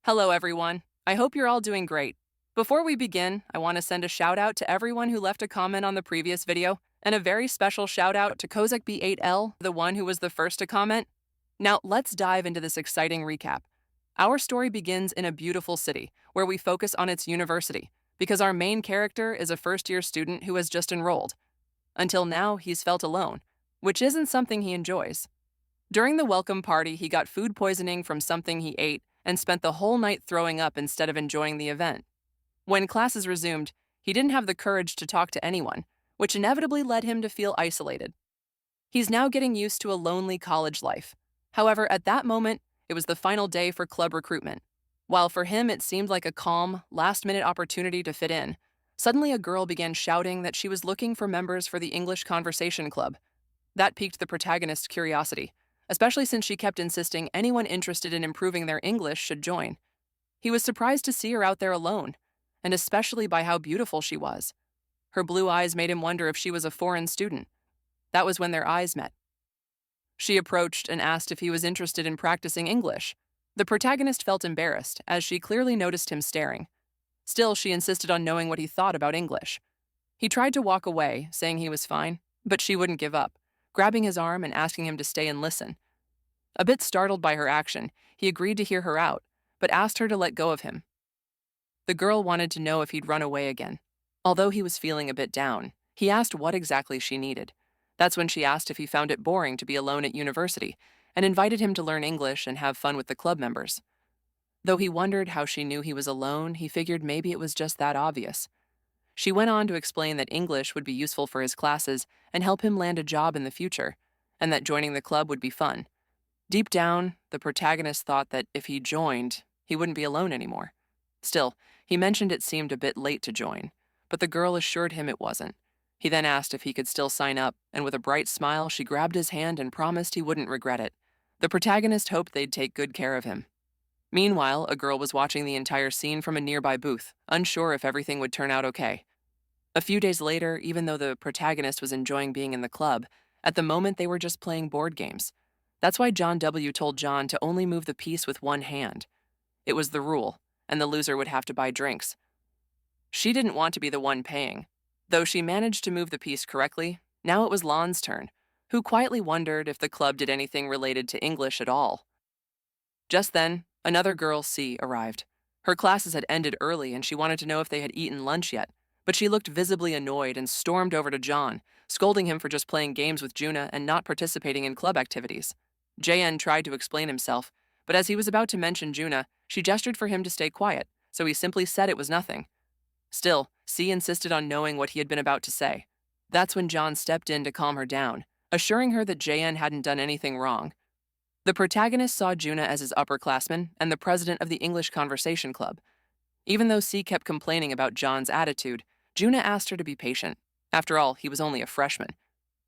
Hello, everyone. I hope you're all doing great. Before we begin, I want to send a shout out to everyone who left a comment on the previous video, and a very special shout out to Kozak B8L, the one who was the first to comment. Now, let's dive into this exciting recap. Our story begins in a beautiful city, where we focus on its university, because our main character is a first-year student who has just enrolled. Until now, he's felt alone, which isn't something he enjoys. During the welcome party, he got food poisoning from something he ate and spent the whole night throwing up instead of enjoying the event. When classes resumed, he didn't have the courage to talk to anyone, which inevitably led him to feel isolated. He's now getting used to a lonely college life. However, at that moment, it was the final day for club recruitment. While for him it seemed like a calm, last-minute opportunity to fit in, suddenly a girl began shouting that she was looking for members for the English Conversation Club. That piqued the protagonist's curiosity, especially since she kept insisting anyone interested in improving their English should join. He was surprised to see her out there alone, and especially by how beautiful she was. Her blue eyes made him wonder if she was a foreign student. That was when their eyes met. She approached and asked if he was interested in practicing English. The protagonist felt embarrassed, as she clearly noticed him staring. Still, she insisted on knowing what he thought about English. He tried to walk away, saying he was fine, but she wouldn't give up, grabbing his arm and asking him to stay and listen. A bit startled by her action, he agreed to hear her out, but asked her to let go of him. The girl wanted to know if he'd run away again. Although he was feeling a bit down, he asked what exactly she needed. That's when she asked if he found it boring to be alone at university, and invited him to learn English and have fun with the club members. Though he wondered how she knew he was alone, he figured maybe it was just that obvious. She went on to explain that English would be useful for his classes and help him land a job in the future, and that joining the club would be fun. Deep down, the protagonist thought that if he joined, he wouldn't be alone anymore. Still, he mentioned it seemed a bit late to join, but the girl assured him it wasn't. He then asked if he could still sign up, and with a bright smile, she grabbed his hand and promised he wouldn't regret it. The protagonist hoped they'd take good care of him. Meanwhile, a girl was watching the entire scene from a nearby booth, unsure if everything would turn out okay. A few days later, even though the protagonist was enjoying being in the club, at the moment they were just playing board games. That's why John W. told John to only move the piece with one hand. It was the rule, and the loser would have to buy drinks. She didn't want to be the one paying. Though she managed to move the piece correctly, now it was Lon's turn, who quietly wondered if the club did anything related to English at all. Just then, another girl, C, arrived. Her classes had ended early and she wanted to know if they had eaten lunch yet, but she looked visibly annoyed and stormed over to John, scolding him for just playing games with Juna and not participating in club activities. JN tried to explain himself, but as he was about to mention Juna, she gestured for him to stay quiet, so he simply said it was nothing. Still, C insisted on knowing what he had been about to say. That's when John stepped in to calm her down, assuring her that JN hadn't done anything wrong. The protagonist saw Juna as his upperclassman and the president of the English Conversation Club. Even though C kept complaining about John's attitude, Juna asked her to be patient. After all, he was only a freshman.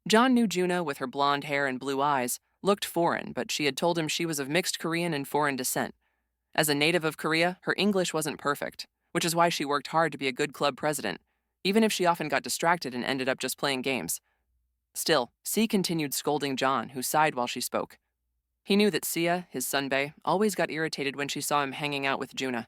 John knew Juna, with her blonde hair and blue eyes, looked foreign, but she had told him she was of mixed Korean and foreign descent. As a native of Korea, her English wasn't perfect, which is why she worked hard to be a good club president, even if she often got distracted and ended up just playing games. Still, C continued scolding John, who sighed while she spoke. He knew that Sia, his sunbae, always got irritated when she saw him hanging out with Juna.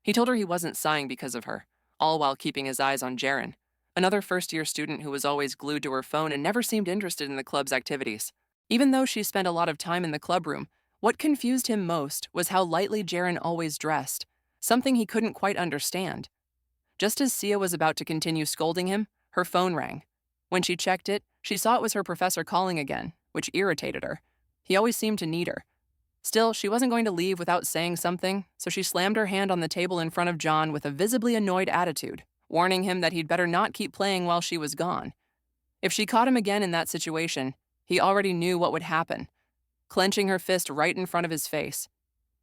He told her he wasn't sighing because of her, all while keeping his eyes on Jaren, another first-year student who was always glued to her phone and never seemed interested in the club's activities. Even though she spent a lot of time in the club room, what confused him most was how lightly Jaren always dressed, something he couldn't quite understand. Just as Sia was about to continue scolding him, her phone rang. When she checked it, she saw it was her professor calling again, which irritated her. He always seemed to need her. Still, she wasn't going to leave without saying something, so she slammed her hand on the table in front of John with a visibly annoyed attitude, warning him that he'd better not keep playing while she was gone. If she caught him again in that situation, he already knew what would happen, clenching her fist right in front of his face.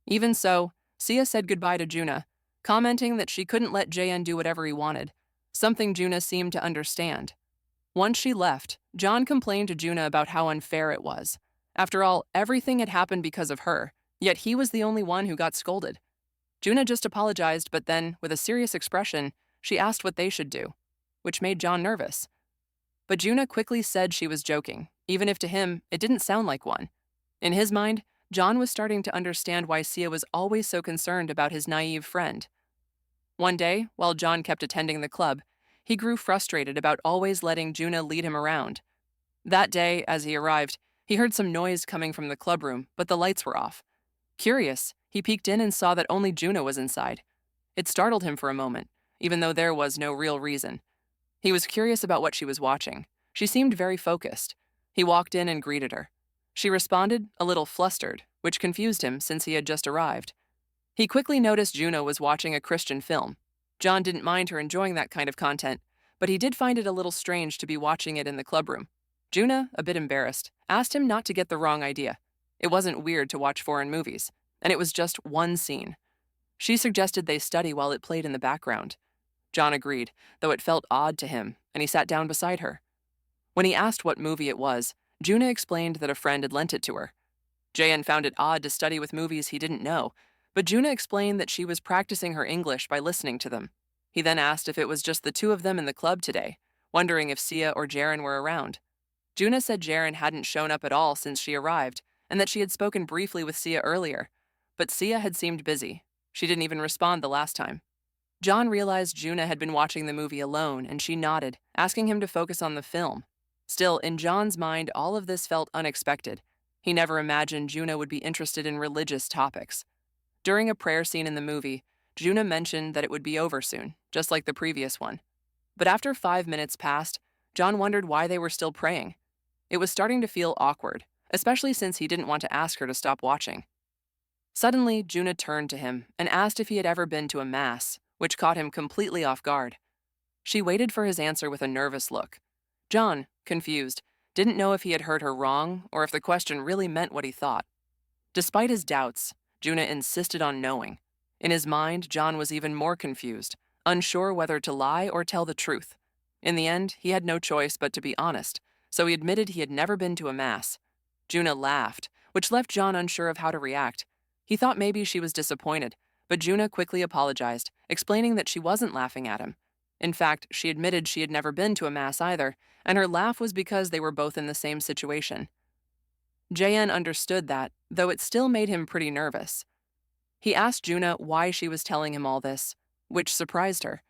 Even so, Sia said goodbye to Juna, commenting that she couldn't let JN do whatever he wanted, something Juna seemed to understand. Once she left, John complained to Juna about how unfair it was. After all, everything had happened because of her, yet he was the only one who got scolded. Juna just apologized, but then, with a serious expression, she asked what they should do, which made John nervous. But Juna quickly said she was joking, even if to him, it didn't sound like one. In his mind, John was starting to understand why Sia was always so concerned about his naive friend. One day, while John kept attending the club, he grew frustrated about always letting Juna lead him around. That day, as he arrived, he heard some noise coming from the clubroom, but the lights were off. Curious, he peeked in and saw that only Juna was inside. It startled him for a moment, even though there was no real reason. He was curious about what she was watching. She seemed very focused. He walked in and greeted her. She responded, a little flustered, which confused him since he had just arrived. He quickly noticed Juna was watching a Christian film. John didn't mind her enjoying that kind of content, but he did find it a little strange to be watching it in the clubroom. Juna, a bit embarrassed, asked him not to get the wrong idea. It wasn't weird to watch foreign movies, and it was just one scene. She suggested they study while it played in the background. John agreed, though it felt odd to him, and he sat down beside her. When he asked what movie it was, Juna explained that a friend had lent it to her. Jayan found it odd to study with movies he didn't know, but Juna explained that she was practicing her English by listening to them. He then asked if it was just the two of them in the club today, wondering if Sia or Jaren were around. Juna said Jaren hadn't shown up at all since she arrived, and that she had spoken briefly with Sia earlier, but Sia had seemed busy. She didn't even respond the last time. John realized Juna had been watching the movie alone, and she nodded, asking him to focus on the film. Still, in John's mind, all of this felt unexpected. He never imagined Juna would be interested in religious topics. During a prayer scene in the movie, Juna mentioned that it would be over soon, just like the previous one. But after 5 minutes passed, John wondered why they were still praying. It was starting to feel awkward, especially since he didn't want to ask her to stop watching. Suddenly, Juna turned to him and asked if he had ever been to a mass, which caught him completely off guard. She waited for his answer with a nervous look. John, confused, didn't know if he had heard her wrong or if the question really meant what he thought. Despite his doubts, Juna insisted on knowing. In his mind, John was even more confused, unsure whether to lie or tell the truth. In the end, he had no choice but to be honest, so he admitted he had never been to a mass. Juna laughed, which left John unsure of how to react. He thought maybe she was disappointed, but Juna quickly apologized, explaining that she wasn't laughing at him. In fact, she admitted she had never been to a mass either, and her laugh was because they were both in the same situation. Jayan understood that, though it still made him pretty nervous. He asked Juna why she was telling him all this, which surprised her.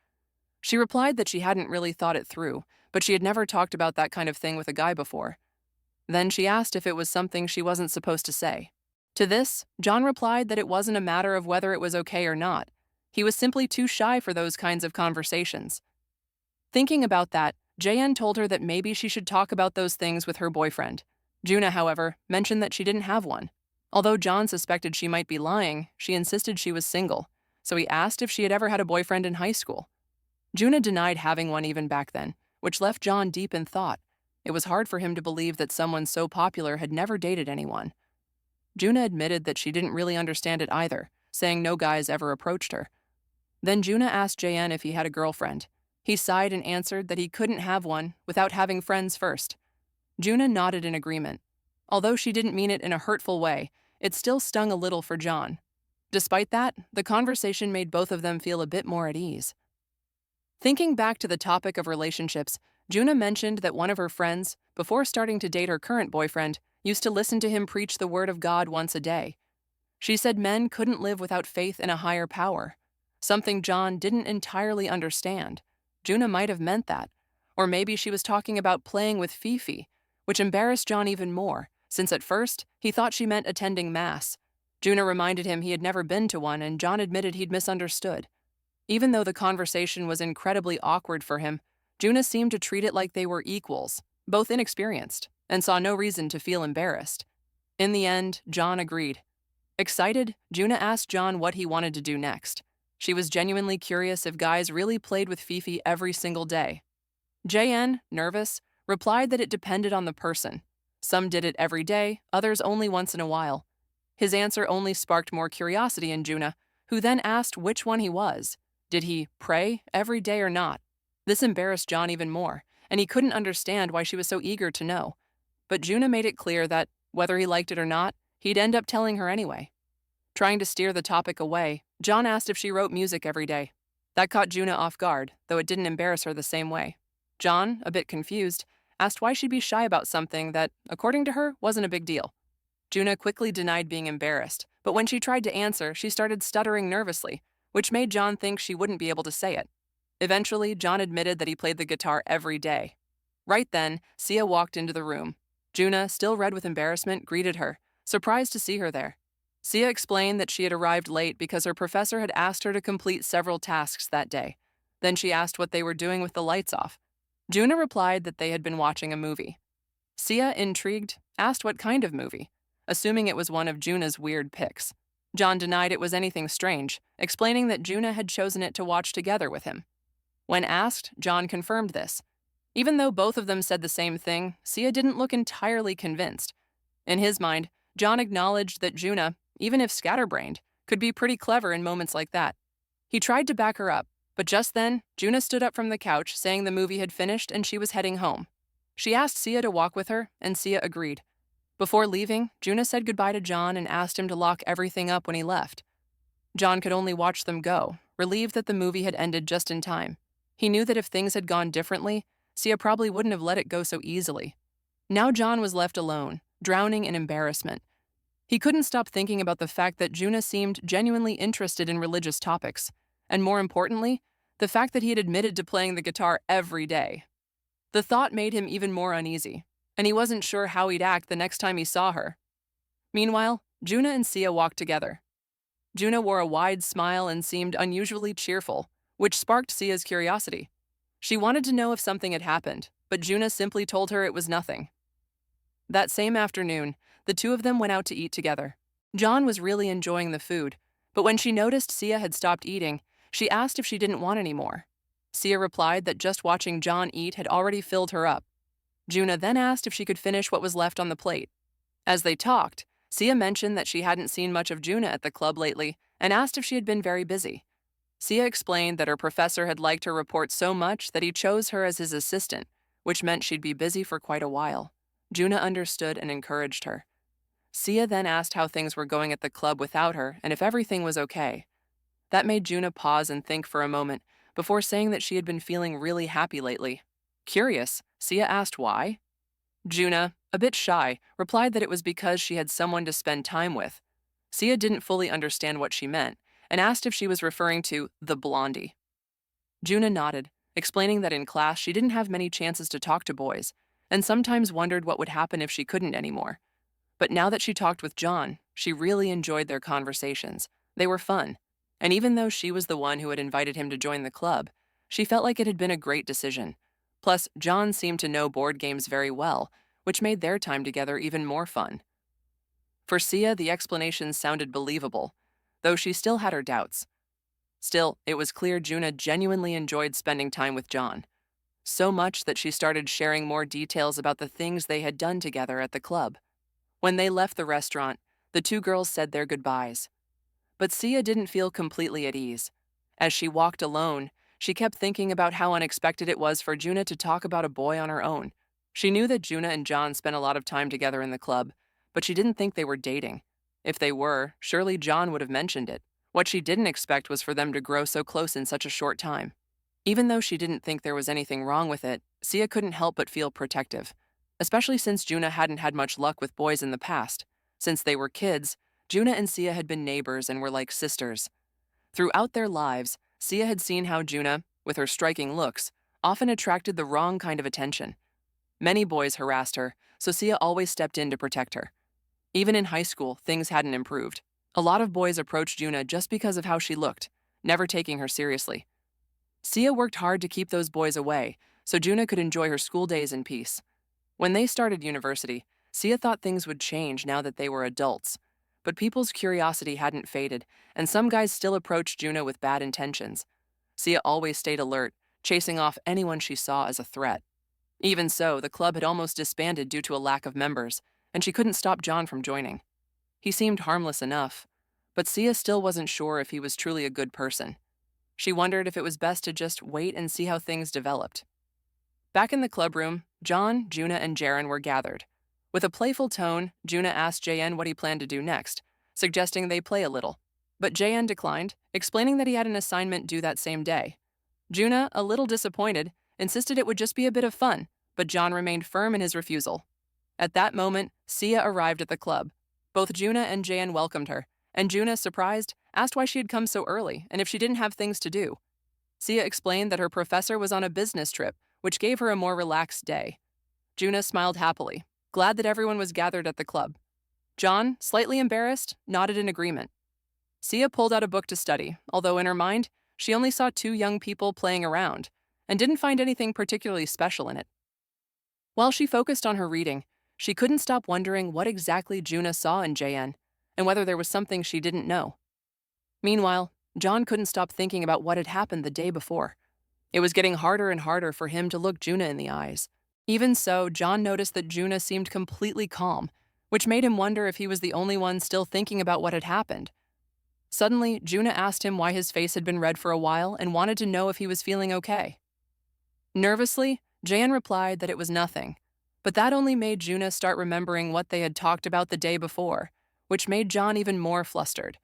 She replied that she hadn't really thought it through, but she had never talked about that kind of thing with a guy before. Then she asked if it was something she wasn't supposed to say. To this, John replied that it wasn't a matter of whether it was okay or not. He was simply too shy for those kinds of conversations. Thinking about that, Jayan told her that maybe she should talk about those things with her boyfriend. Juna, however, mentioned that she didn't have one. Although John suspected she might be lying, she insisted she was single, so he asked if she had ever had a boyfriend in high school. Juna denied having one even back then, which left John deep in thought. It was hard for him to believe that someone so popular had never dated anyone. Juna admitted that she didn't really understand it either, saying no guys ever approached her. Then Juna asked Jayan if he had a girlfriend. He sighed and answered that he couldn't have one without having friends first. Juna nodded in agreement. Although she didn't mean it in a hurtful way, it still stung a little for John. Despite that, the conversation made both of them feel a bit more at ease. Thinking back to the topic of relationships, Juna mentioned that one of her friends, before starting to date her current boyfriend, used to listen to him preach the word of God once a day. She said men couldn't live without faith in a higher power, something John didn't entirely understand. Juna might have meant that, or maybe she was talking about playing with Fifi, which embarrassed John even more, since at first he thought she meant attending mass. Juna reminded him he had never been to one, and John admitted he'd misunderstood. Even though the conversation was incredibly awkward for him, Juna seemed to treat it like they were equals, both inexperienced, and saw no reason to feel embarrassed. In the end, John agreed. Excited, Juna asked John what he wanted to do next. She was genuinely curious if guys really played with Fifi every single day. Jayan, nervous, replied that it depended on the person. Some did it every day, others only once in a while. His answer only sparked more curiosity in Juna, who then asked which one he was. Did he pray every day or not? This embarrassed John even more, and he couldn't understand why she was so eager to know. But Juna made it clear that, whether he liked it or not, he'd end up telling her anyway. Trying to steer the topic away, John asked if she wrote music every day. That caught Juna off guard, though it didn't embarrass her the same way. John, a bit confused, asked why she'd be shy about something that, according to her, wasn't a big deal. Juna quickly denied being embarrassed, but when she tried to answer, she started stuttering nervously, which made John think she wouldn't be able to say it. Eventually, John admitted that he played the guitar every day. Right then, Sia walked into the room. Juna, still red with embarrassment, greeted her, surprised to see her there. Sia explained that she had arrived late because her professor had asked her to complete several tasks that day. Then she asked what they were doing with the lights off. Juna replied that they had been watching a movie. Sia, intrigued, asked what kind of movie, assuming it was one of Juna's weird picks. John denied it was anything strange, explaining that Juna had chosen it to watch together with him. When asked, John confirmed this. Even though both of them said the same thing, Sia didn't look entirely convinced. In his mind, John acknowledged that Juna, even if scatterbrained, could be pretty clever in moments like that. He tried to back her up, but just then, Juna stood up from the couch, saying the movie had finished and she was heading home. She asked Sia to walk with her, and Sia agreed. Before leaving, Juna said goodbye to John and asked him to lock everything up when he left. John could only watch them go, relieved that the movie had ended just in time. He knew that if things had gone differently, Sia probably wouldn't have let it go so easily. Now John was left alone, drowning in embarrassment. He couldn't stop thinking about the fact that Juna seemed genuinely interested in religious topics, and more importantly, the fact that he had admitted to playing the guitar every day. The thought made him even more uneasy, and he wasn't sure how he'd act the next time he saw her. Meanwhile, Juna and Sia walked together. Juna wore a wide smile and seemed unusually cheerful, which sparked Sia's curiosity. She wanted to know if something had happened, but Juna simply told her it was nothing. That same afternoon, the two of them went out to eat together. John was really enjoying the food, but when she noticed Sia had stopped eating, she asked if she didn't want any more. Sia replied that just watching John eat had already filled her up. Juna then asked if she could finish what was left on the plate. As they talked, Sia mentioned that she hadn't seen much of Juna at the club lately and asked if she had been very busy. Sia explained that her professor had liked her report so much that he chose her as his assistant, which meant she'd be busy for quite a while. Juna understood and encouraged her. Sia then asked how things were going at the club without her and if everything was okay. That made Juna pause and think for a moment before saying that she had been feeling really happy lately. Curious, Sia asked why. Juna, a bit shy, replied that it was because she had someone to spend time with. Sia didn't fully understand what she meant and asked if she was referring to the blondie. Juna nodded, explaining that in class she didn't have many chances to talk to boys and sometimes wondered what would happen if she couldn't anymore. But now that she talked with John, she really enjoyed their conversations. They were fun, and even though she was the one who had invited him to join the club, she felt like it had been a great decision. Plus, John seemed to know board games very well, which made their time together even more fun. For Sia, the explanations sounded believable, though she still had her doubts. Still, it was clear Juna genuinely enjoyed spending time with John. So much that she started sharing more details about the things they had done together at the club. When they left the restaurant, the two girls said their goodbyes. But Sia didn't feel completely at ease. As she walked alone, she kept thinking about how unexpected it was for Juna to talk about a boy on her own. She knew that Juna and John spent a lot of time together in the club, but she didn't think they were dating. If they were, surely John would have mentioned it. What she didn't expect was for them to grow so close in such a short time. Even though she didn't think there was anything wrong with it, Sia couldn't help but feel protective, especially since Juna hadn't had much luck with boys in the past. Since they were kids, Juna and Sia had been neighbors and were like sisters. Throughout their lives, Sia had seen how Juna, with her striking looks, often attracted the wrong kind of attention. Many boys harassed her, so Sia always stepped in to protect her. Even in high school, things hadn't improved. A lot of boys approached Juna just because of how she looked, never taking her seriously. Sia worked hard to keep those boys away, so Juna could enjoy her school days in peace. When they started university, Sia thought things would change now that they were adults. But people's curiosity hadn't faded, and some guys still approached Juna with bad intentions. Sia always stayed alert, chasing off anyone she saw as a threat. Even so, the club had almost disbanded due to a lack of members, and she couldn't stop John from joining. He seemed harmless enough, but Sia still wasn't sure if he was truly a good person. She wondered if it was best to just wait and see how things developed. Back in the club room, John, Juna, and Jaren were gathered. With a playful tone, Juna asked JN what he planned to do next, suggesting they play a little. But JN declined, explaining that he had an assignment due that same day. Juna, a little disappointed, insisted it would just be a bit of fun, but John remained firm in his refusal. At that moment, Sia arrived at the club. Both Juna and Jaein welcomed her, and Juna, surprised, asked why she had come so early and if she didn't have things to do. Sia explained that her professor was on a business trip, which gave her a more relaxed day. Juna smiled happily, glad that everyone was gathered at the club. John, slightly embarrassed, nodded in agreement. Sia pulled out a book to study, although in her mind, she only saw two young people playing around and didn't find anything particularly special in it. While she focused on her reading, she couldn't stop wondering what exactly Juna saw in Jaein and whether there was something she didn't know. Meanwhile, John couldn't stop thinking about what had happened the day before. It was getting harder and harder for him to look Juna in the eyes. Even so, John noticed that Juna seemed completely calm, which made him wonder if he was the only one still thinking about what had happened. Suddenly, Juna asked him why his face had been red for a while and wanted to know if he was feeling okay. Nervously, Jaein replied that it was nothing, but that only made Juna start remembering what they had talked about the day before, which made John even more flustered.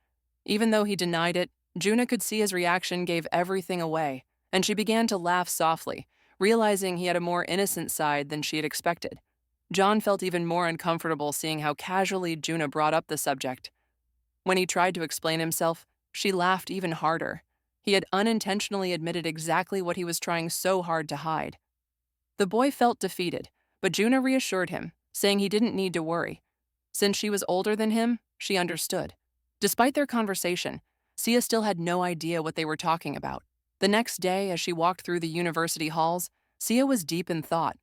Even though he denied it, Juna could see his reaction gave everything away, and she began to laugh softly, realizing he had a more innocent side than she had expected. John felt even more uncomfortable seeing how casually Juna brought up the subject. When he tried to explain himself, she laughed even harder. He had unintentionally admitted exactly what he was trying so hard to hide. The boy felt defeated, but Juna reassured him, saying he didn't need to worry. Since she was older than him, she understood. Despite their conversation, Sia still had no idea what they were talking about. The next day, as she walked through the university halls, Sia was deep in thought.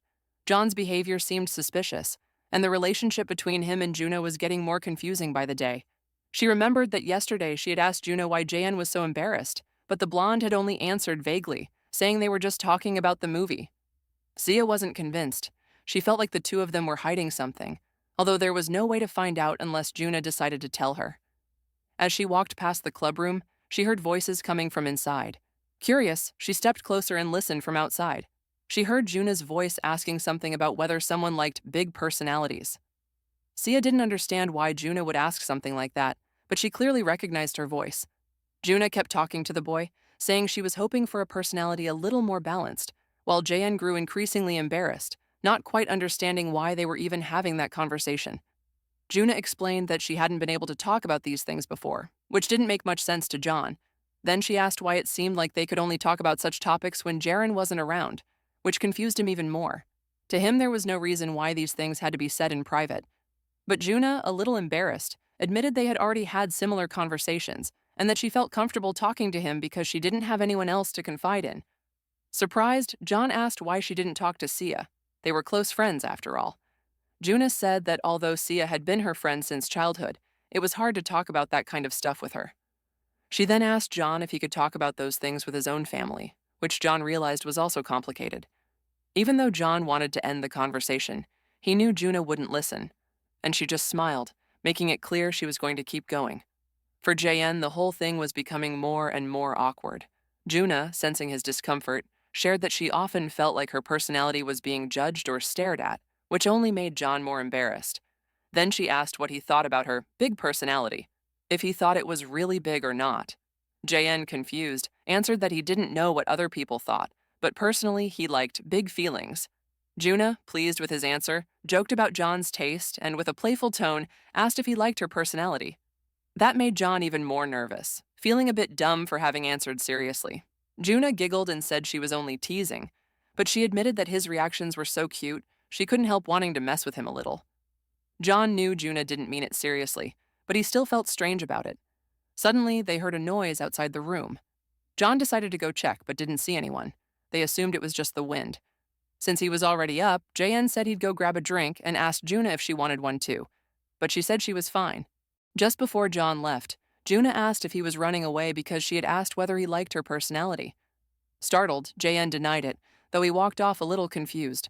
John's behavior seemed suspicious, and the relationship between him and Juna was getting more confusing by the day. She remembered that yesterday she had asked Juna why Jaein was so embarrassed, but the blonde had only answered vaguely, saying they were just talking about the movie. Sia wasn't convinced. She felt like the two of them were hiding something, although there was no way to find out unless Juna decided to tell her. As she walked past the clubroom, she heard voices coming from inside. Curious, she stepped closer and listened from outside. She heard Juna's voice asking something about whether someone liked big personalities. Sia didn't understand why Juna would ask something like that, but she clearly recognized her voice. Juna kept talking to the boy, saying she was hoping for a personality a little more balanced, while Jaein grew increasingly embarrassed, not quite understanding why they were even having that conversation. Juna explained that she hadn't been able to talk about these things before, which didn't make much sense to John. Then she asked why it seemed like they could only talk about such topics when Jaein wasn't around, which confused him even more. To him, there was no reason why these things had to be said in private. But Juna, a little embarrassed, admitted they had already had similar conversations and that she felt comfortable talking to him because she didn't have anyone else to confide in. Surprised, John asked why she didn't talk to Sia. They were close friends, after all. Juna said that although Sia had been her friend since childhood, it was hard to talk about that kind of stuff with her. She then asked John if he could talk about those things with his own family, which John realized was also complicated. Even though John wanted to end the conversation, he knew Juna wouldn't listen, and she just smiled, making it clear she was going to keep going. For Jaein, the whole thing was becoming more and more awkward. Juna, sensing his discomfort, shared that she often felt like her personality was being judged or stared at, which only made John more embarrassed. Then she asked what he thought about her big personality, if he thought it was really big or not. Jaein, confused, answered that he didn't know what other people thought, but personally he liked big feelings. Juna, pleased with his answer, joked about John's taste and with a playful tone asked if he liked her personality. That made John even more nervous, feeling a bit dumb for having answered seriously. Juna giggled and said she was only teasing, but she admitted that his reactions were so cute, she couldn't help wanting to mess with him a little. John knew Juna didn't mean it seriously, but he still felt strange about it. Suddenly, they heard a noise outside the room. John decided to go check, but didn't see anyone. They assumed it was just the wind. Since he was already up, Jaein said he'd go grab a drink and asked Juna if she wanted one too, but she said she was fine. Just before John left, Juna asked if he was running away because she had asked whether he liked her personality. Startled, Jaein denied it, though he walked off a little confused.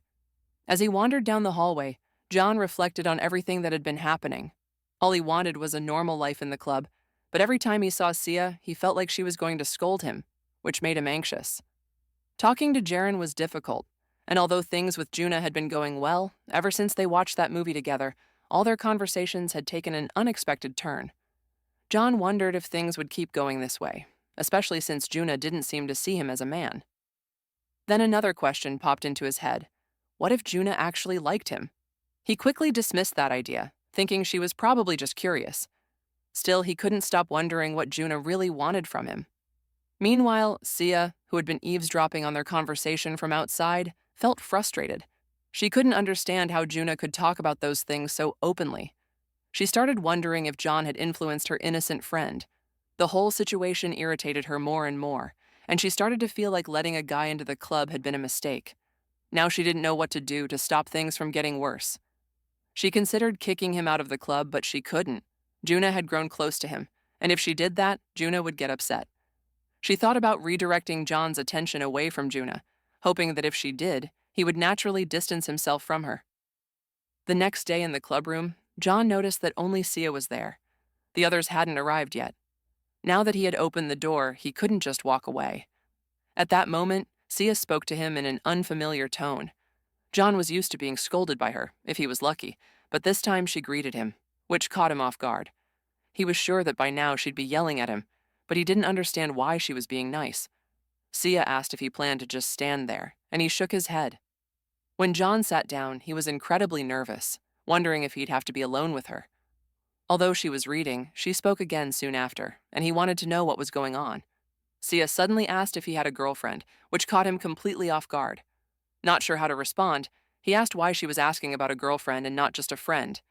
As he wandered down the hallway, John reflected on everything that had been happening. All he wanted was a normal life in the club, but every time he saw Sia, he felt like she was going to scold him, which made him anxious. Talking to Jaein was difficult, and although things with Juna had been going well, ever since they watched that movie together, all their conversations had taken an unexpected turn. John wondered if things would keep going this way, especially since Juna didn't seem to see him as a man. Then another question popped into his head. What if Juna actually liked him? He quickly dismissed that idea, thinking she was probably just curious. Still, he couldn't stop wondering what Juna really wanted from him. Meanwhile, Sia, who had been eavesdropping on their conversation from outside, felt frustrated. She couldn't understand how Juna could talk about those things so openly. She started wondering if John had influenced her innocent friend. The whole situation irritated her more and more, and she started to feel like letting a guy into the club had been a mistake. Now she didn't know what to do to stop things from getting worse. She considered kicking him out of the club, but she couldn't. Juna had grown close to him, and if she did that, Juna would get upset. She thought about redirecting John's attention away from Juna, hoping that if she did, he would naturally distance himself from her. The next day in the clubroom, John noticed that only Sia was there. The others hadn't arrived yet. Now that he had opened the door, he couldn't just walk away. At that moment, Sia spoke to him in an unfamiliar tone. John was used to being scolded by her, if he was lucky, but this time she greeted him, which caught him off guard. He was sure that by now she'd be yelling at him, but he didn't understand why she was being nice. Sia asked if he planned to just stand there, and he shook his head. When John sat down, he was incredibly nervous, wondering if he'd have to be alone with her. Although she was reading, she spoke again soon after, and he wanted to know what was going on. Sia suddenly asked if he had a girlfriend, which caught him completely off guard. Not sure how to respond, he asked why she was asking about a girlfriend and not just a friend.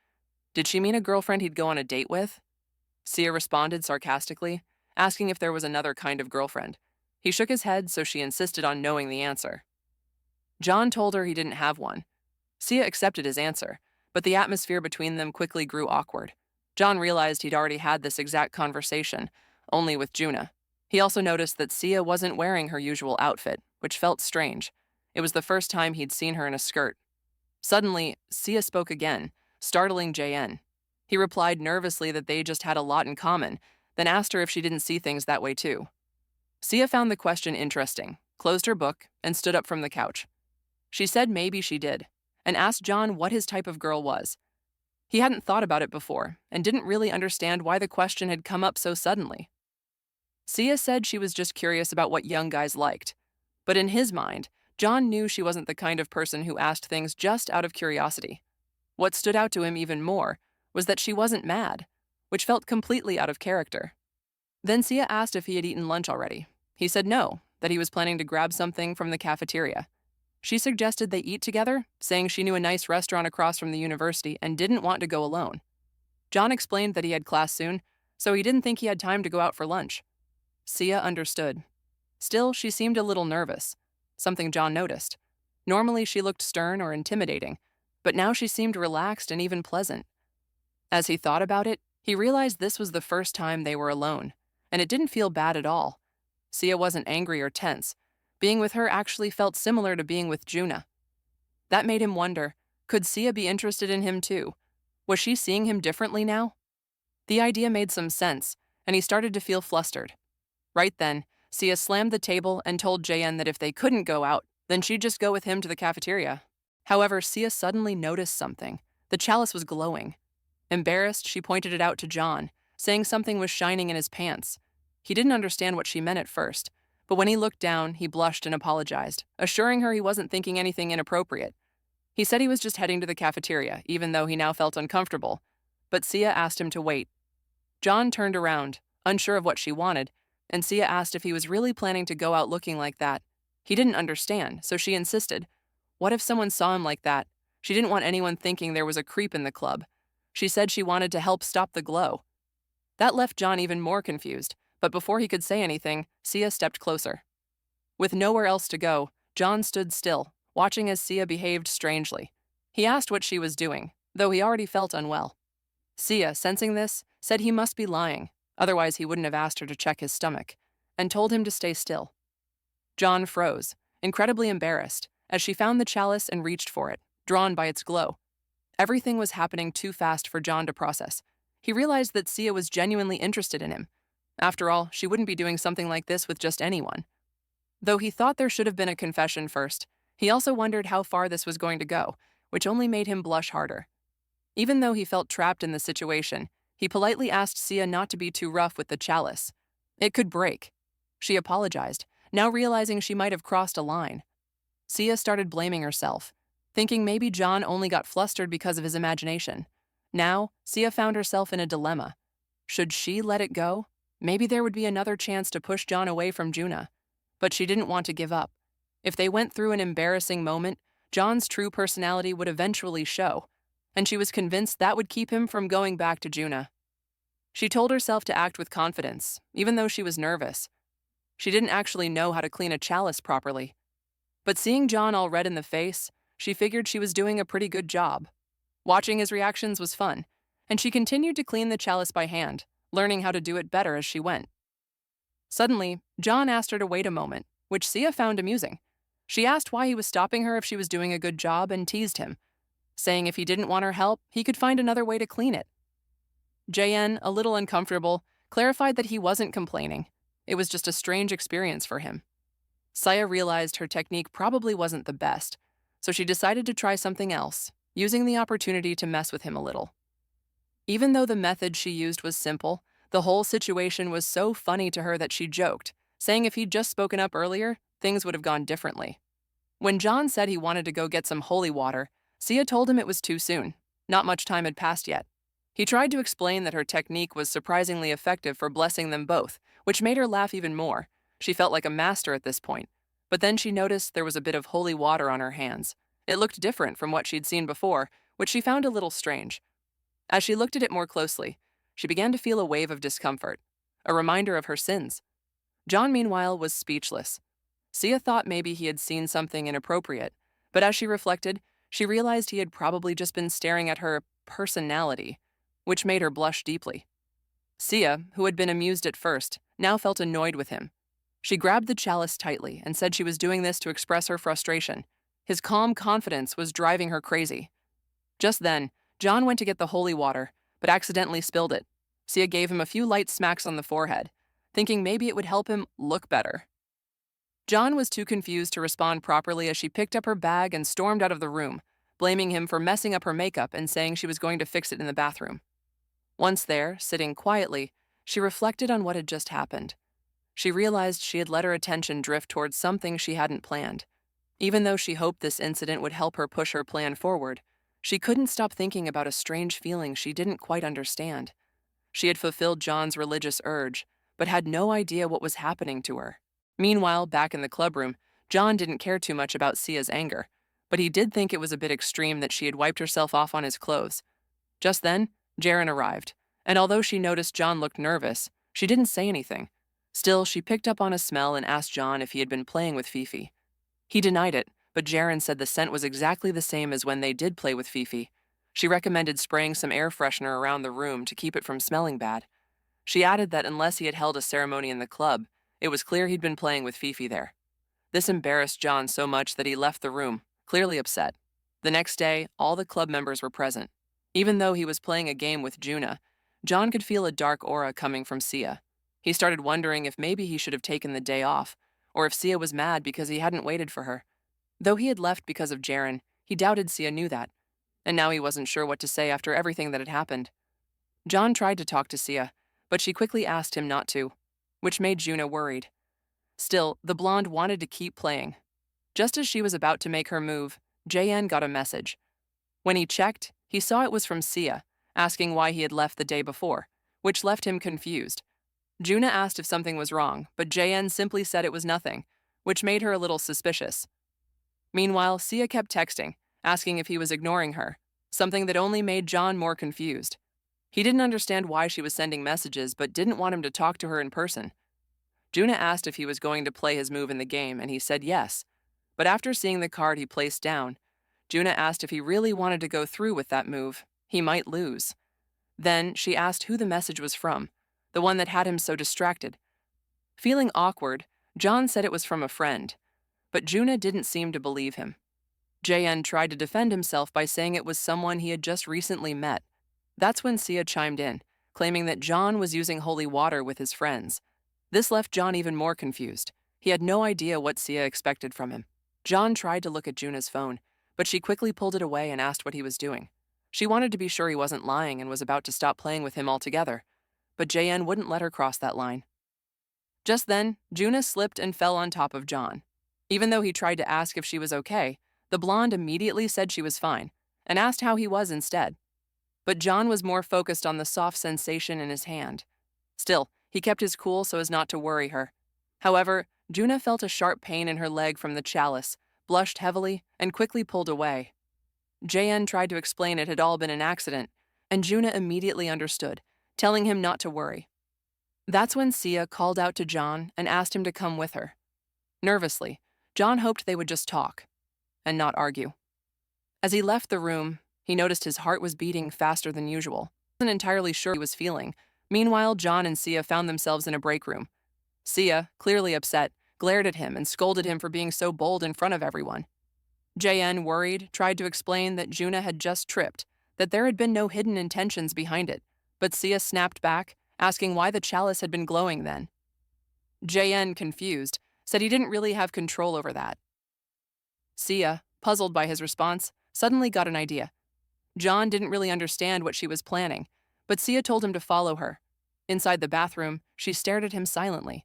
Did she mean a girlfriend he'd go on a date with? Sia responded sarcastically, asking if there was another kind of girlfriend. He shook his head, so she insisted on knowing the answer. John told her he didn't have one. Sia accepted his answer, but the atmosphere between them quickly grew awkward. John realized he'd already had this exact conversation, only with Juna. He also noticed that Sia wasn't wearing her usual outfit, which felt strange. It was the first time he'd seen her in a skirt. Suddenly, Sia spoke again, startling JN. He replied nervously that they just had a lot in common, then asked her if she didn't see things that way too. Sia found the question interesting, closed her book, and stood up from the couch. She said maybe she did, and asked John what his type of girl was. He hadn't thought about it before, and didn't really understand why the question had come up so suddenly. Sia said she was just curious about what young guys liked, but in his mind, John knew she wasn't the kind of person who asked things just out of curiosity. What stood out to him even more was that she wasn't mad, which felt completely out of character. Then Sia asked if he had eaten lunch already. He said no, that he was planning to grab something from the cafeteria. She suggested they eat together, saying she knew a nice restaurant across from the university and didn't want to go alone. John explained that he had class soon, so he didn't think he had time to go out for lunch. Sia understood. Still, she seemed a little nervous, something John noticed. Normally, she looked stern or intimidating, but now she seemed relaxed and even pleasant. As he thought about it, he realized this was the first time they were alone, and it didn't feel bad at all. Sia wasn't angry or tense. Being with her actually felt similar to being with Juna. That made him wonder, could Sia be interested in him too? Was she seeing him differently now? The idea made some sense, and he started to feel flustered. Right then, Sia slammed the table and told JN that if they couldn't go out, then she'd just go with him to the cafeteria. However, Sia suddenly noticed something. The chalice was glowing. Embarrassed, she pointed it out to John, saying something was shining in his pants. He didn't understand what she meant at first, but when he looked down, he blushed and apologized, assuring her he wasn't thinking anything inappropriate. He said he was just heading to the cafeteria, even though he now felt uncomfortable, but Sia asked him to wait. John turned around, unsure of what she wanted, and Sia asked if he was really planning to go out looking like that. He didn't understand, so she insisted. What if someone saw him like that? She didn't want anyone thinking there was a creep in the club. She said she wanted to help stop the glow. That left John even more confused, but before he could say anything, Sia stepped closer. With nowhere else to go, John stood still, watching as Sia behaved strangely. He asked what she was doing, though he already felt unwell. Sia, sensing this, said he must be lying, otherwise he wouldn't have asked her to check his stomach, and told him to stay still. John froze, incredibly embarrassed, as she found the chalice and reached for it, drawn by its glow. Everything was happening too fast for John to process. He realized that Sia was genuinely interested in him. After all, she wouldn't be doing something like this with just anyone. Though he thought there should have been a confession first, he also wondered how far this was going to go, which only made him blush harder. Even though he felt trapped in the situation, he politely asked Sia not to be too rough with the chalice. It could break. She apologized, now realizing she might have crossed a line. Sia started blaming herself, thinking maybe John only got flustered because of his imagination. Now, Sia found herself in a dilemma. Should she let it go? Maybe there would be another chance to push John away from Juna. But she didn't want to give up. If they went through an embarrassing moment, John's true personality would eventually show, and she was convinced that would keep him from going back to Juna. She told herself to act with confidence, even though she was nervous. She didn't actually know how to clean a chalice properly. But seeing John all red in the face, she figured she was doing a pretty good job. Watching his reactions was fun, and she continued to clean the chalice by hand, learning how to do it better as she went. Suddenly, John asked her to wait a moment, which Sia found amusing. She asked why he was stopping her if she was doing a good job and teased him, saying if he didn't want her help, he could find another way to clean it. JN, a little uncomfortable, clarified that he wasn't complaining. It was just a strange experience for him. Sia realized her technique probably wasn't the best, so she decided to try something else, using the opportunity to mess with him a little. Even though the method she used was simple, the whole situation was so funny to her that she joked, saying if he'd just spoken up earlier, things would have gone differently. When John said he wanted to go get some holy water, Sia told him it was too soon. Not much time had passed yet. He tried to explain that her technique was surprisingly effective for blessing them both, which made her laugh even more. She felt like a master at this point. But then she noticed there was a bit of holy water on her hands. It looked different from what she'd seen before, which she found a little strange. As she looked at it more closely, she began to feel a wave of discomfort, a reminder of her sins. John, meanwhile, was speechless. Sia thought maybe he had seen something inappropriate, but as she reflected, she realized he had probably just been staring at her personality, which made her blush deeply. Sia, who had been amused at first, now felt annoyed with him. She grabbed the chalice tightly and said she was doing this to express her frustration. His calm confidence was driving her crazy. Just then, John went to get the holy water, but accidentally spilled it. Sia gave him a few light smacks on the forehead, thinking maybe it would help him look better. John was too confused to respond properly as she picked up her bag and stormed out of the room, blaming him for messing up her makeup and saying she was going to fix it in the bathroom. Once there, sitting quietly, she reflected on what had just happened. She realized she had let her attention drift towards something she hadn't planned. Even though she hoped this incident would help her push her plan forward, she couldn't stop thinking about a strange feeling she didn't quite understand. She had fulfilled John's religious urge, but had no idea what was happening to her. Meanwhile, back in the clubroom, John didn't care too much about Sia's anger, but he did think it was a bit extreme that she had wiped herself off on his clothes. Just then, Jaren arrived, and although she noticed John looked nervous, she didn't say anything. Still, she picked up on a smell and asked John if he had been playing with Fifi. He denied it, but Jaren said the scent was exactly the same as when they did play with Fifi. She recommended spraying some air freshener around the room to keep it from smelling bad. She added that unless he had held a ceremony in the club, it was clear he'd been playing with Fifi there. This embarrassed John so much that he left the room, clearly upset. The next day, all the club members were present. Even though he was playing a game with Juna, John could feel a dark aura coming from Sia. He started wondering if maybe he should have taken the day off, or if Sia was mad because he hadn't waited for her. Though he had left because of Jaren, he doubted Sia knew that, and now he wasn't sure what to say after everything that had happened. John tried to talk to Sia, but she quickly asked him not to, which made Juna worried. Still, the blonde wanted to keep playing. Just as she was about to make her move, JN got a message. When he checked, he saw it was from Sia, asking why he had left the day before, which left him confused. Juna asked if something was wrong, but JN simply said it was nothing, which made her a little suspicious. Meanwhile, Sia kept texting, asking if he was ignoring her, something that only made John more confused. He didn't understand why she was sending messages, but didn't want him to talk to her in person. Juna asked if he was going to play his move in the game, and he said yes. But after seeing the card he placed down, Juna asked if he really wanted to go through with that move. He might lose. Then she asked who the message was from, the one that had him so distracted. Feeling awkward, John said it was from a friend, but Juna didn't seem to believe him. JN tried to defend himself by saying it was someone he had just recently met. That's when Sia chimed in, claiming that John was using holy water with his friends. This left John even more confused. He had no idea what Sia expected from him. John tried to look at Juna's phone, but she quickly pulled it away and asked what he was doing. She wanted to be sure he wasn't lying and was about to stop playing with him altogether, but JN wouldn't let her cross that line. Just then, Juna slipped and fell on top of John. Even though he tried to ask if she was okay, the blonde immediately said she was fine and asked how he was instead. But John was more focused on the soft sensation in his hand. Still, he kept his cool so as not to worry her. However, Juna felt a sharp pain in her leg from the chalice, blushed heavily, and quickly pulled away. JN tried to explain it had all been an accident, and Juna immediately understood, telling him not to worry. That's when Sia called out to John and asked him to come with her. Nervously, John hoped they would just talk and not argue. As he left the room, he noticed his heart was beating faster than usual. He wasn't entirely sure he was feeling. Meanwhile, John and Sia found themselves in a break room. Sia, clearly upset, glared at him and scolded him for being so bold in front of everyone. JN, worried, tried to explain that Juna had just tripped, that there had been no hidden intentions behind it, but Sia snapped back, asking why the chalice had been glowing then. JN, confused, said he didn't really have control over that. Sia, puzzled by his response, suddenly got an idea. John didn't really understand what she was planning, but Sia told him to follow her. Inside the bathroom, she stared at him silently.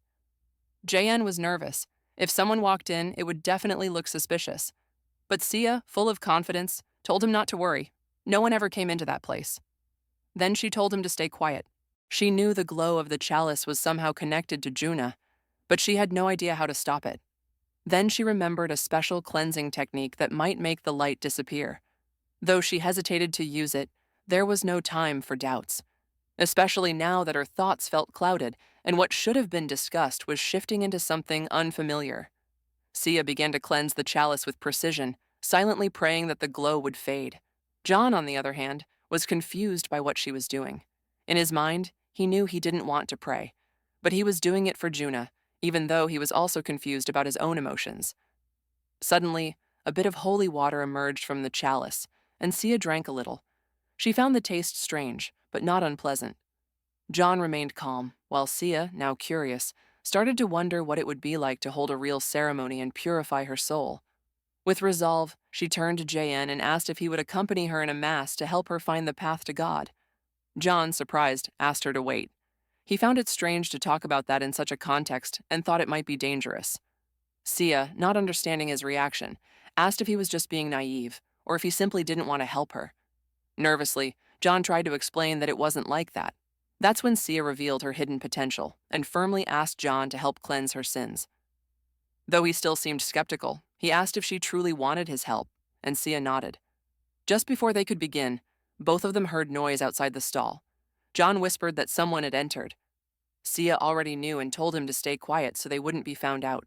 JN was nervous. If someone walked in, it would definitely look suspicious. But Sia, full of confidence, told him not to worry. No one ever came into that place. Then she told him to stay quiet. She knew the glow of the chalice was somehow connected to Juna, but she had no idea how to stop it. Then she remembered a special cleansing technique that might make the light disappear. Though she hesitated to use it, there was no time for doubts, especially now that her thoughts felt clouded and what should have been discussed was shifting into something unfamiliar. Sia began to cleanse the chalice with precision, silently praying that the glow would fade. John, on the other hand, was confused by what she was doing. In his mind, he knew he didn't want to pray, but he was doing it for Juna, even though he was also confused about his own emotions. Suddenly, a bit of holy water emerged from the chalice, and Sia drank a little. She found the taste strange, but not unpleasant. John remained calm, while Sia, now curious, started to wonder what it would be like to hold a real ceremony and purify her soul. With resolve, she turned to JN and asked if he would accompany her in a mass to help her find the path to God. John, surprised, asked her to wait. He found it strange to talk about that in such a context and thought it might be dangerous. Sia, not understanding his reaction, asked if he was just being naive or if he simply didn't want to help her. Nervously, John tried to explain that it wasn't like that. That's when Sia revealed her hidden potential and firmly asked John to help cleanse her sins. Though he still seemed skeptical, he asked if she truly wanted his help, and Sia nodded. Just before they could begin, both of them heard noise outside the stall. John whispered that someone had entered. Sia already knew and told him to stay quiet so they wouldn't be found out.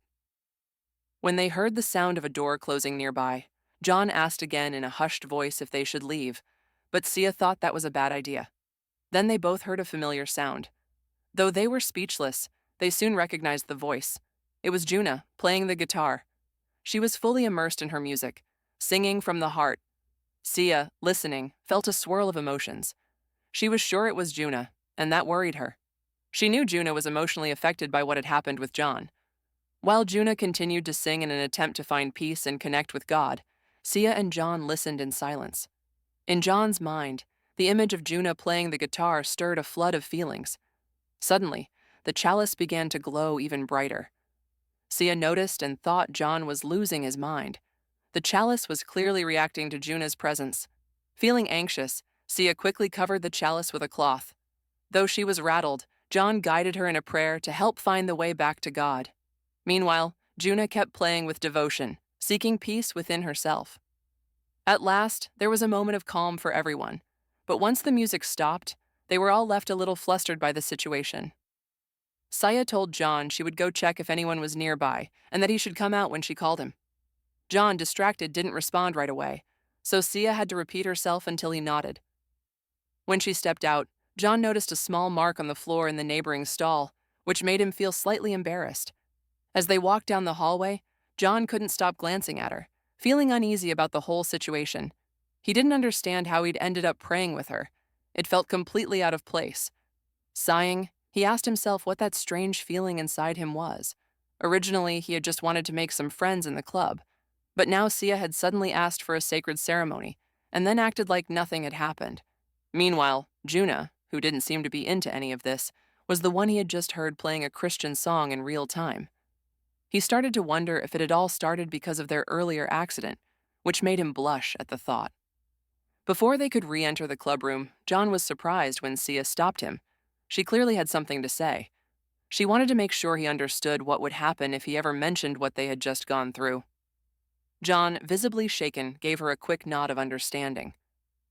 When they heard the sound of a door closing nearby, John asked again in a hushed voice if they should leave, but Sia thought that was a bad idea. Then they both heard a familiar sound. Though they were speechless, they soon recognized the voice. It was Juna, playing the guitar. She was fully immersed in her music, singing from the heart. Sia, listening, felt a swirl of emotions. She was sure it was Juna, and that worried her. She knew Juna was emotionally affected by what had happened with John. While Juna continued to sing in an attempt to find peace and connect with God, Sia and John listened in silence. In John's mind, the image of Juna playing the guitar stirred a flood of feelings. Suddenly, the chalice began to glow even brighter. Sia noticed and thought John was losing his mind. The chalice was clearly reacting to Juna's presence. Feeling anxious, Sia quickly covered the chalice with a cloth. Though she was rattled, John guided her in a prayer to help find the way back to God. Meanwhile, Juna kept playing with devotion, seeking peace within herself. At last, there was a moment of calm for everyone, but once the music stopped, they were all left a little flustered by the situation. Sia told John she would go check if anyone was nearby and that he should come out when she called him. John, distracted, didn't respond right away, so Sia had to repeat herself until he nodded. When she stepped out, John noticed a small mark on the floor in the neighboring stall, which made him feel slightly embarrassed. As they walked down the hallway, John couldn't stop glancing at her, feeling uneasy about the whole situation. He didn't understand how he'd ended up praying with her. It felt completely out of place. Sighing, he asked himself what that strange feeling inside him was. Originally, he had just wanted to make some friends in the club, but now Sia had suddenly asked for a sacred ceremony, and then acted like nothing had happened. Meanwhile, Juna, who didn't seem to be into any of this, was the one he had just heard playing a Christian song in real time. He started to wonder if it had all started because of their earlier accident, which made him blush at the thought. Before they could re-enter the club room, John was surprised when Sia stopped him. She clearly had something to say. She wanted to make sure he understood what would happen if he ever mentioned what they had just gone through. John, visibly shaken, gave her a quick nod of understanding.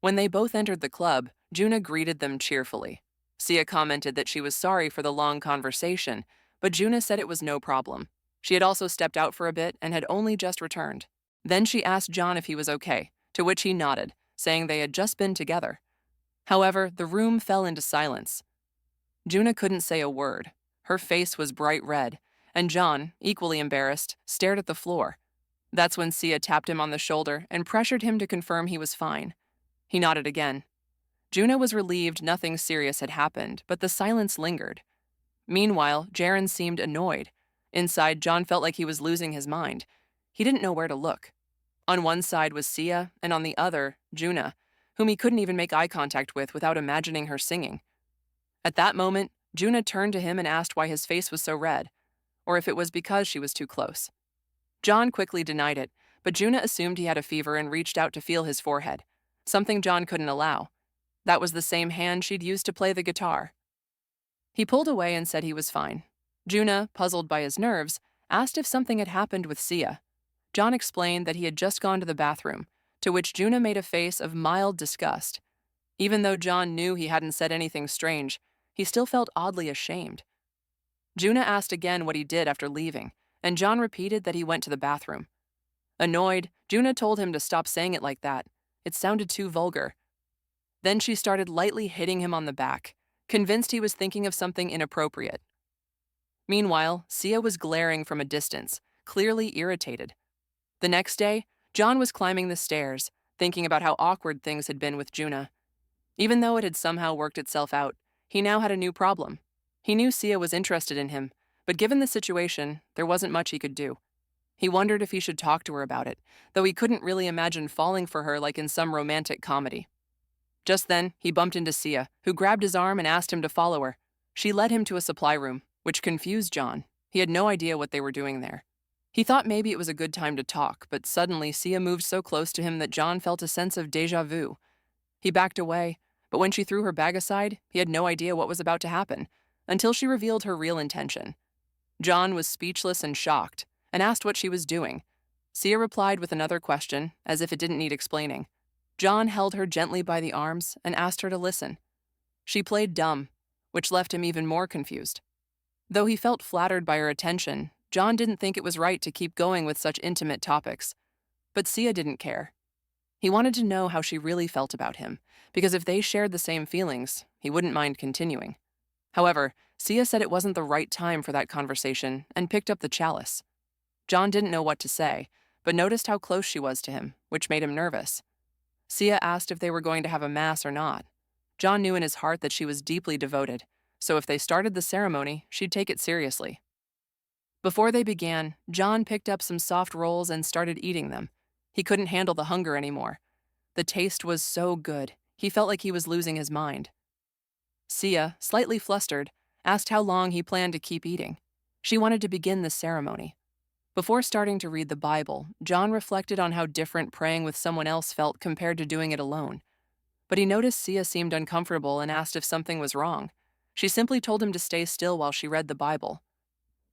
When they both entered the club, Juna greeted them cheerfully. Sia commented that she was sorry for the long conversation, but Juna said it was no problem. She had also stepped out for a bit and had only just returned. Then she asked John if he was okay, to which he nodded, saying they had just been together. However, the room fell into silence. Juna couldn't say a word. Her face was bright red, and John, equally embarrassed, stared at the floor. That's when Sia tapped him on the shoulder and pressured him to confirm he was fine. He nodded again. Juna was relieved nothing serious had happened, but the silence lingered. Meanwhile, Jaren seemed annoyed. Inside, John felt like he was losing his mind. He didn't know where to look. On one side was Sia, and on the other, Juna, whom he couldn't even make eye contact with without imagining her singing. At that moment, Juna turned to him and asked why his face was so red, or if it was because she was too close. John quickly denied it, but Juna assumed he had a fever and reached out to feel his forehead, something John couldn't allow. That was the same hand she'd used to play the guitar. He pulled away and said he was fine. Juna, puzzled by his nerves, asked if something had happened with Sia. John explained that he had just gone to the bathroom, to which Juna made a face of mild disgust. Even though John knew he hadn't said anything strange, he still felt oddly ashamed. Juna asked again what he did after leaving, and John repeated that he went to the bathroom. Annoyed, Juna told him to stop saying it like that. It sounded too vulgar. Then she started lightly hitting him on the back, convinced he was thinking of something inappropriate. Meanwhile, Sia was glaring from a distance, clearly irritated. The next day, John was climbing the stairs, thinking about how awkward things had been with Juna. Even though it had somehow worked itself out, he now had a new problem. He knew Sia was interested in him, but given the situation, there wasn't much he could do. He wondered if he should talk to her about it, though he couldn't really imagine falling for her like in some romantic comedy. Just then, he bumped into Sia, who grabbed his arm and asked him to follow her. She led him to a supply room, which confused John. He had no idea what they were doing there. He thought maybe it was a good time to talk, but suddenly Sia moved so close to him that John felt a sense of déjà vu. He backed away, but when she threw her bag aside, he had no idea what was about to happen, until she revealed her real intention. John was speechless and shocked, and asked what she was doing. Sia replied with another question, as if it didn't need explaining. John held her gently by the arms and asked her to listen. She played dumb, which left him even more confused. Though he felt flattered by her attention, John didn't think it was right to keep going with such intimate topics. But Sia didn't care. He wanted to know how she really felt about him, because if they shared the same feelings, he wouldn't mind continuing. However, Sia said it wasn't the right time for that conversation and picked up the chalice. John didn't know what to say, but noticed how close she was to him, which made him nervous. Sia asked if they were going to have a mass or not. John knew in his heart that she was deeply devoted, so if they started the ceremony, she'd take it seriously. Before they began, John picked up some soft rolls and started eating them. He couldn't handle the hunger anymore. The taste was so good, he felt like he was losing his mind. Sia, slightly flustered, asked how long he planned to keep eating. She wanted to begin the ceremony. Before starting to read the Bible, John reflected on how different praying with someone else felt compared to doing it alone. But he noticed Sia seemed uncomfortable and asked if something was wrong. She simply told him to stay still while she read the Bible.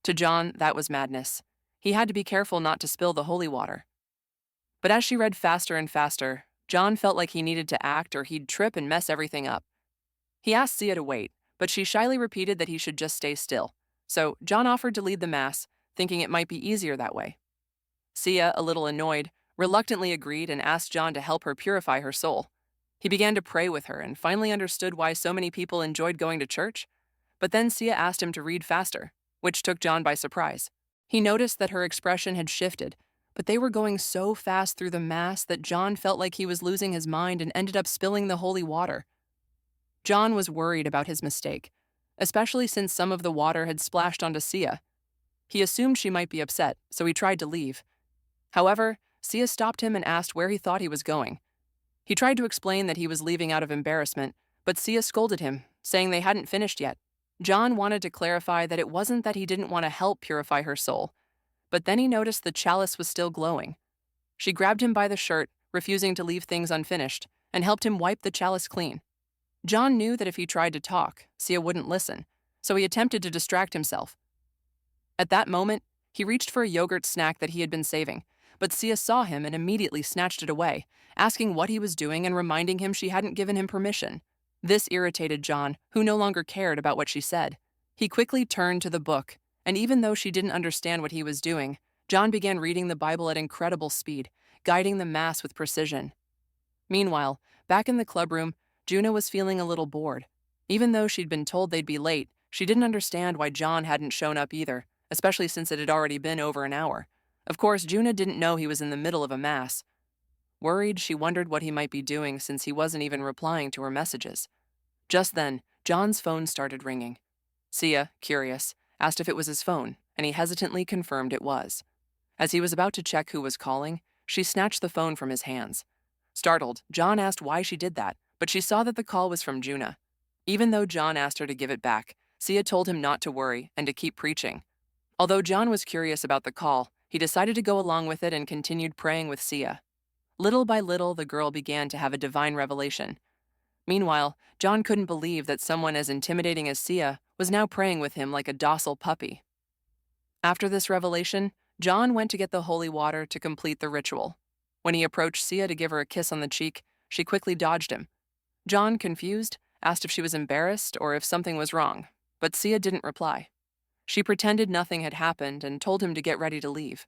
To John, that was madness. He had to be careful not to spill the holy water. But as she read faster and faster, John felt like he needed to act or he'd trip and mess everything up. He asked Sia to wait, but she shyly repeated that he should just stay still. So John offered to lead the mass, thinking it might be easier that way. Sia, a little annoyed, reluctantly agreed and asked John to help her purify her soul. He began to pray with her and finally understood why so many people enjoyed going to church. But then Sia asked him to read faster, which took John by surprise. He noticed that her expression had shifted, but they were going so fast through the mass that John felt like he was losing his mind and ended up spilling the holy water. John was worried about his mistake, especially since some of the water had splashed onto Sia. He assumed she might be upset, so he tried to leave. However, Sia stopped him and asked where he thought he was going. He tried to explain that he was leaving out of embarrassment, but Sia scolded him, saying they hadn't finished yet. John wanted to clarify that it wasn't that he didn't want to help purify her soul, but then he noticed the chalice was still glowing. She grabbed him by the shirt, refusing to leave things unfinished, and helped him wipe the chalice clean. John knew that if he tried to talk, Sia wouldn't listen, so he attempted to distract himself. At that moment, he reached for a yogurt snack that he had been saving, but Sia saw him and immediately snatched it away, asking what he was doing and reminding him she hadn't given him permission. This irritated John, who no longer cared about what she said. He quickly turned to the book, and even though she didn't understand what he was doing, John began reading the Bible at incredible speed, guiding the Mass with precision. Meanwhile, back in the club room, Juna was feeling a little bored. Even though she'd been told they'd be late, she didn't understand why John hadn't shown up either, especially since it had already been over an hour. Of course, Juna didn't know he was in the middle of a Mass. Worried, she wondered what he might be doing since he wasn't even replying to her messages. Just then, John's phone started ringing. Sia, curious, asked if it was his phone, and he hesitantly confirmed it was. As he was about to check who was calling, she snatched the phone from his hands. Startled, John asked why she did that, but she saw that the call was from Juna. Even though John asked her to give it back, Sia told him not to worry and to keep preaching. Although John was curious about the call, he decided to go along with it and continued praying with Sia. Little by little, the girl began to have a divine revelation. Meanwhile, John couldn't believe that someone as intimidating as Sia was now praying with him like a docile puppy. After this revelation, John went to get the holy water to complete the ritual. When he approached Sia to give her a kiss on the cheek, she quickly dodged him. John, confused, asked if she was embarrassed or if something was wrong, but Sia didn't reply. She pretended nothing had happened and told him to get ready to leave.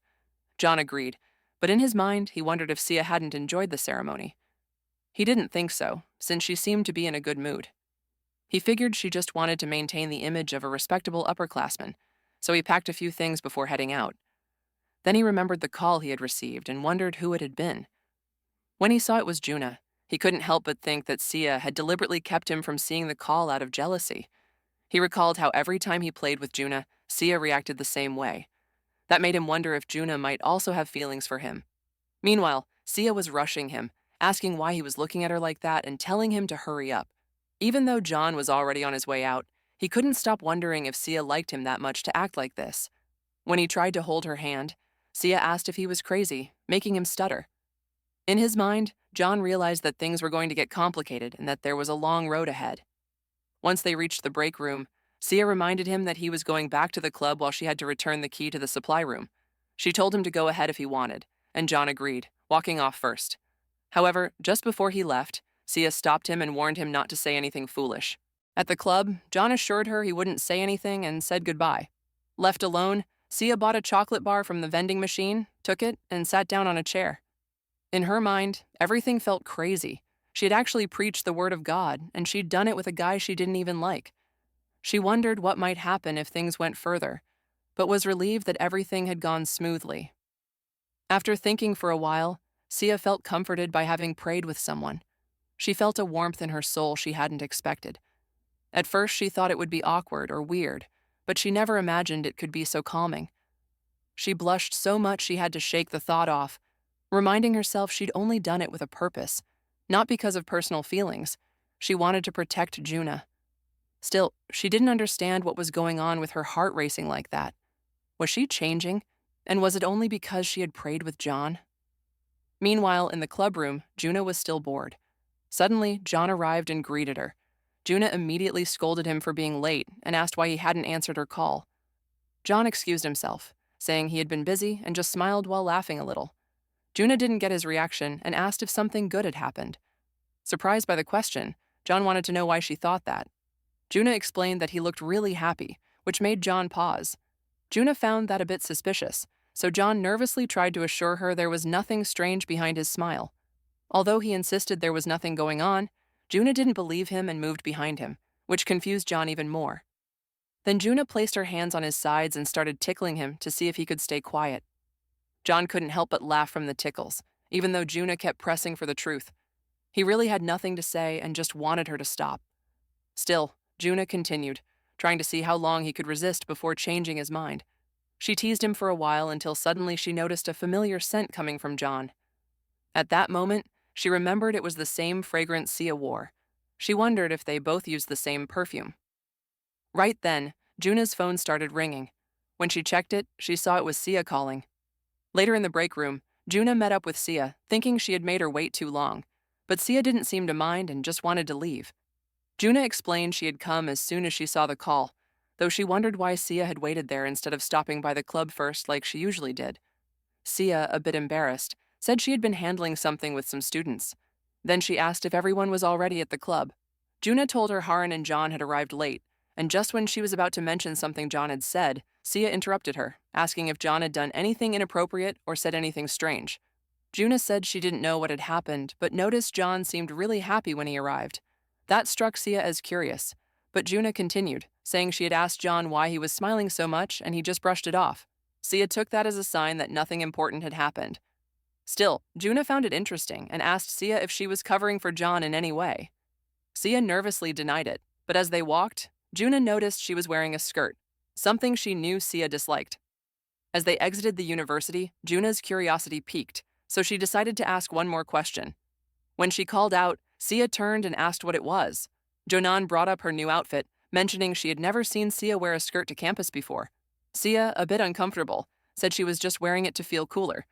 John agreed, but in his mind, he wondered if Sia hadn't enjoyed the ceremony. He didn't think so, since she seemed to be in a good mood. He figured she just wanted to maintain the image of a respectable upperclassman, so he packed a few things before heading out. Then he remembered the call he had received and wondered who it had been. When he saw it was Juna, he couldn't help but think that Sia had deliberately kept him from seeing the call out of jealousy. He recalled how every time he played with Juna, Sia reacted the same way. That made him wonder if Juna might also have feelings for him. Meanwhile, Sia was rushing him, asking why he was looking at her like that and telling him to hurry up. Even though John was already on his way out, he couldn't stop wondering if Sia liked him that much to act like this. When he tried to hold her hand, Sia asked if he was crazy, making him stutter. In his mind, John realized that things were going to get complicated and that there was a long road ahead. Once they reached the break room, Sia reminded him that he was going back to the club while she had to return the key to the supply room. She told him to go ahead if he wanted, and John agreed, walking off first. However, just before he left, Sia stopped him and warned him not to say anything foolish. At the club, John assured her he wouldn't say anything and said goodbye. Left alone, Sia bought a chocolate bar from the vending machine, took it, and sat down on a chair. In her mind, everything felt crazy. She had actually preached the word of God, and she'd done it with a guy she didn't even like. She wondered what might happen if things went further, but was relieved that everything had gone smoothly. After thinking for a while, Sia felt comforted by having prayed with someone. She felt a warmth in her soul she hadn't expected. At first, she thought it would be awkward or weird, but she never imagined it could be so calming. She blushed so much she had to shake the thought off, reminding herself she'd only done it with a purpose, not because of personal feelings. She wanted to protect Juna. Still, she didn't understand what was going on with her heart racing like that. Was she changing? And was it only because she had prayed with John? Meanwhile, in the club room, Juna was still bored. Suddenly, John arrived and greeted her. Juna immediately scolded him for being late and asked why he hadn't answered her call. John excused himself, saying he had been busy and just smiled while laughing a little. Juna didn't get his reaction and asked if something good had happened. Surprised by the question, John wanted to know why she thought that. Juna explained that he looked really happy, which made John pause. Juna found that a bit suspicious, so John nervously tried to assure her there was nothing strange behind his smile. Although he insisted there was nothing going on, Juna didn't believe him and moved behind him, which confused John even more. Then Juna placed her hands on his sides and started tickling him to see if he could stay quiet. John couldn't help but laugh from the tickles, even though Juna kept pressing for the truth. He really had nothing to say and just wanted her to stop. Still, Juna continued, trying to see how long he could resist before changing his mind. She teased him for a while until suddenly she noticed a familiar scent coming from John. At that moment, she remembered it was the same fragrance Sia wore. She wondered if they both used the same perfume. Right then, Juna's phone started ringing. When she checked it, she saw it was Sia calling. Later in the break room, Juna met up with Sia, thinking she had made her wait too long. But Sia didn't seem to mind and just wanted to leave. Juna explained she had come as soon as she saw the call, though she wondered why Sia had waited there instead of stopping by the club first like she usually did. Sia, a bit embarrassed, said she had been handling something with some students. Then she asked if everyone was already at the club. Juna told her Haran and John had arrived late, and just when she was about to mention something John had said, Sia interrupted her, asking if John had done anything inappropriate or said anything strange. Juna said she didn't know what had happened, but noticed John seemed really happy when he arrived. That struck Sia as curious, but Juna continued, saying she had asked John why he was smiling so much and he just brushed it off. Sia took that as a sign that nothing important had happened. Still, Juna found it interesting and asked Sia if she was covering for John in any way. Sia nervously denied it, but as they walked, Juna noticed she was wearing a skirt, something she knew Sia disliked. As they exited the university, Juna's curiosity piqued, so she decided to ask one more question. When she called out, Sia turned and asked what it was. Jonan brought up her new outfit, mentioning she had never seen Sia wear a skirt to campus before. Sia, a bit uncomfortable, said she was just wearing it to feel cooler.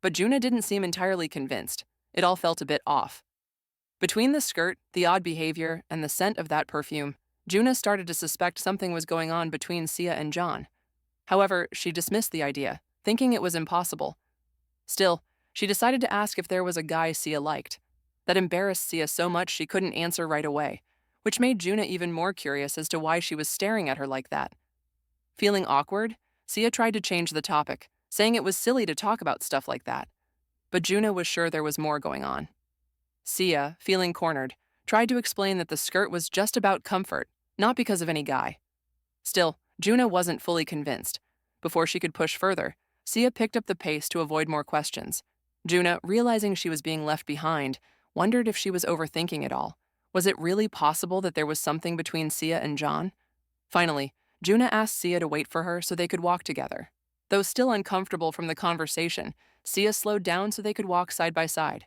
But Juna didn't seem entirely convinced. It all felt a bit off. Between the skirt, the odd behavior, and the scent of that perfume, Juna started to suspect something was going on between Sia and John. However, she dismissed the idea, thinking it was impossible. Still, she decided to ask if there was a guy Sia liked. That embarrassed Sia so much she couldn't answer right away, which made Juna even more curious as to why she was staring at her like that. Feeling awkward, Sia tried to change the topic, saying it was silly to talk about stuff like that. But Juna was sure there was more going on. Sia, feeling cornered, tried to explain that the skirt was just about comfort, not because of any guy. Still, Juna wasn't fully convinced. Before she could push further, Sia picked up the pace to avoid more questions. Juna, realizing she was being left behind, wondered if she was overthinking it all. Was it really possible that there was something between Sia and John? Finally, Juna asked Sia to wait for her so they could walk together. Though still uncomfortable from the conversation, Sia slowed down so they could walk side by side.